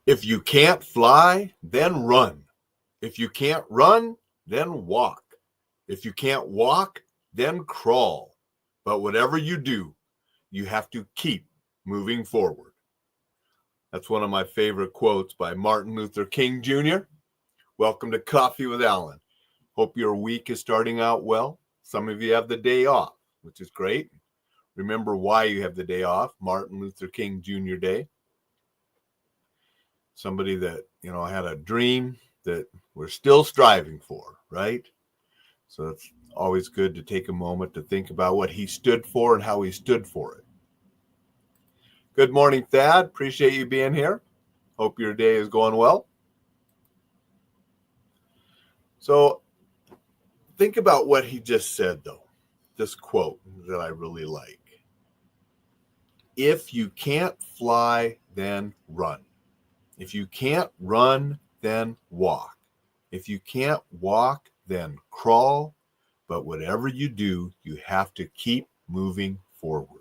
If you can't fly, then run. If you can't run, then walk. If you can't walk, then crawl. But whatever you do, you have to keep moving forward. That's one of my favorite quotes by Martin Luther King Jr. Welcome to Coffee with Alain. Hope your week is starting out well. Some of you have the day off, which is great. Remember why you have the day off, Martin Luther King Jr. Day. Somebody that, had a dream that we're still striving for, right? So it's always good to take a moment to think about what he stood for and how he stood for it. Good morning, Thad. Appreciate you being here. Hope your day is going well. So think about what he just said, though. This quote that I really like. If you can't fly, then run. If you can't run, then walk. If you can't walk, then crawl. But whatever you do, you have to keep moving forward.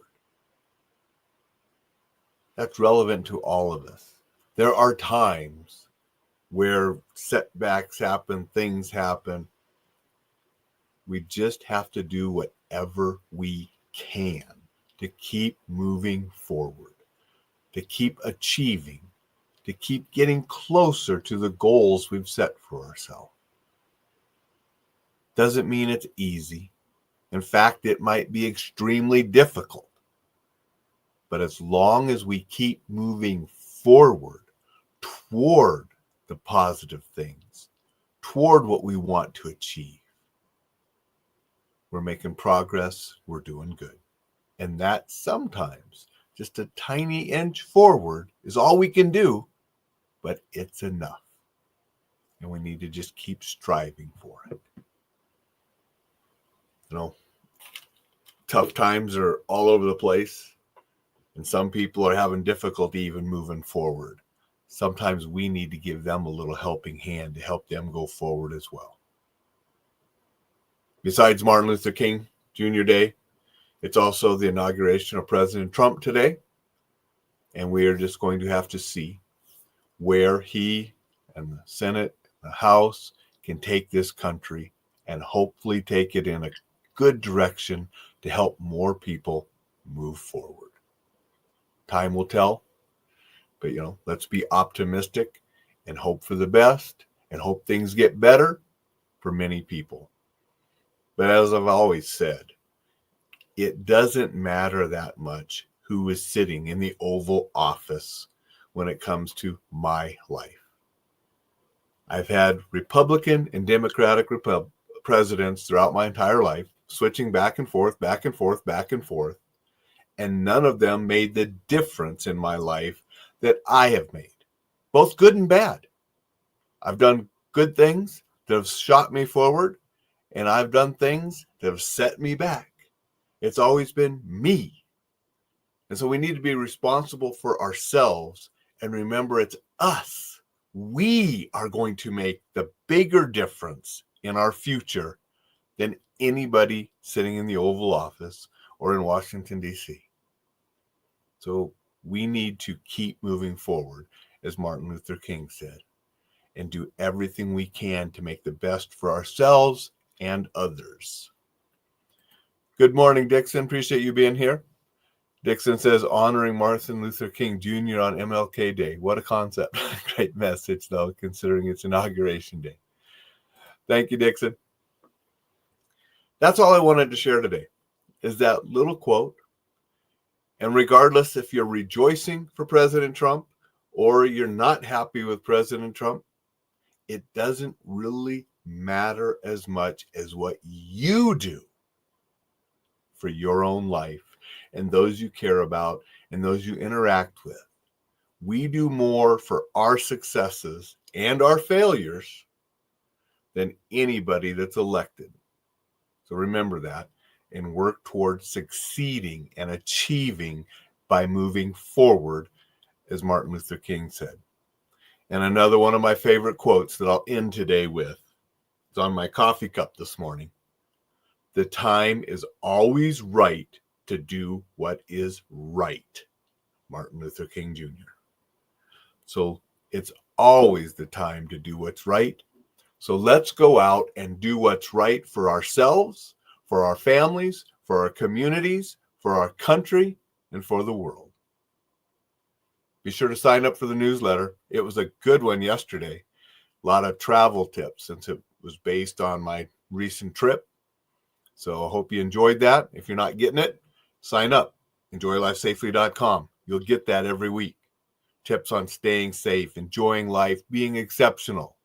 That's relevant to all of us. There are times where setbacks happen, things happen. We just have to do whatever we can to keep moving forward, to keep achieving, to keep getting closer to the goals we've set for ourselves. Doesn't mean it's easy. In fact, it might be extremely difficult. But as long as we keep moving forward toward the positive things, toward what we want to achieve, we're making progress, we're doing good. And that sometimes just a tiny inch forward is all we can do, but it's enough. And we need to just keep striving for it. Tough times are all over the place. And some people are having difficulty even moving forward. Sometimes we need to give them a little helping hand to help them go forward as well. Besides Martin Luther King Jr. Day, it's also the inauguration of President Trump today. And we are just going to have to see where he and the Senate, the House can take this country and hopefully take it in a good direction to help more people move forward. Time will tell, but let's be optimistic and hope for the best and hope things get better for many people. But as I've always said, it doesn't matter that much who is sitting in the Oval Office when it comes to my life. I've had Republican and Democratic presidents throughout my entire life, switching back and forth, back and forth, back and forth. And none of them made the difference in my life that I have made, both good and bad. I've done good things that have shot me forward, and I've done things that have set me back. It's always been me. And so we need to be responsible for ourselves and remember it's us. We are going to make the bigger difference in our future than anybody sitting in the Oval Office or in Washington, D.C. So we need to keep moving forward, as Martin Luther King said, and do everything we can to make the best for ourselves and others. Good morning, Dixon. Appreciate you being here. Dixon says, honoring Martin Luther King Jr. on MLK Day. What a concept. Great message, though, considering it's Inauguration Day. Thank you, Dixon. That's all I wanted to share today, is that little quote. And regardless if you're rejoicing for President Trump or you're not happy with President Trump, it doesn't really matter as much as what you do for your own life and those you care about and those you interact with. We do more for our successes and our failures than anybody that's elected. So remember that and work towards succeeding and achieving by moving forward, as Martin Luther King said. And another one of my favorite quotes that I'll end today with is on my coffee cup this morning. The time is always right to do what is right. Martin Luther King Jr. So It's always the time to do what's right. So let's go out and do what's right for ourselves, for our families, for our communities, for our country, and for the world. Be sure to sign up for the newsletter. It was a good one yesterday. A lot of travel tips since it was based on my recent trip. So I hope you enjoyed that. If you're not getting it, sign up. EnjoyLifeSafely.com. You'll get that every week. Tips on staying safe, enjoying life, being exceptional.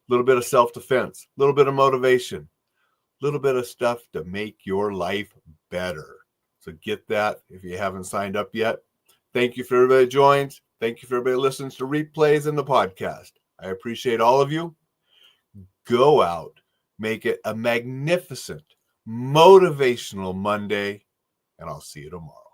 A little bit of self-defense, a little bit of motivation, a little bit of stuff to make your life better. So get that if you haven't signed up yet. Thank you for everybody that joins. Thank you for everybody that listens to replays in the podcast. I appreciate all of you. Go out, make it a magnificent, motivational Monday, and I'll see you tomorrow.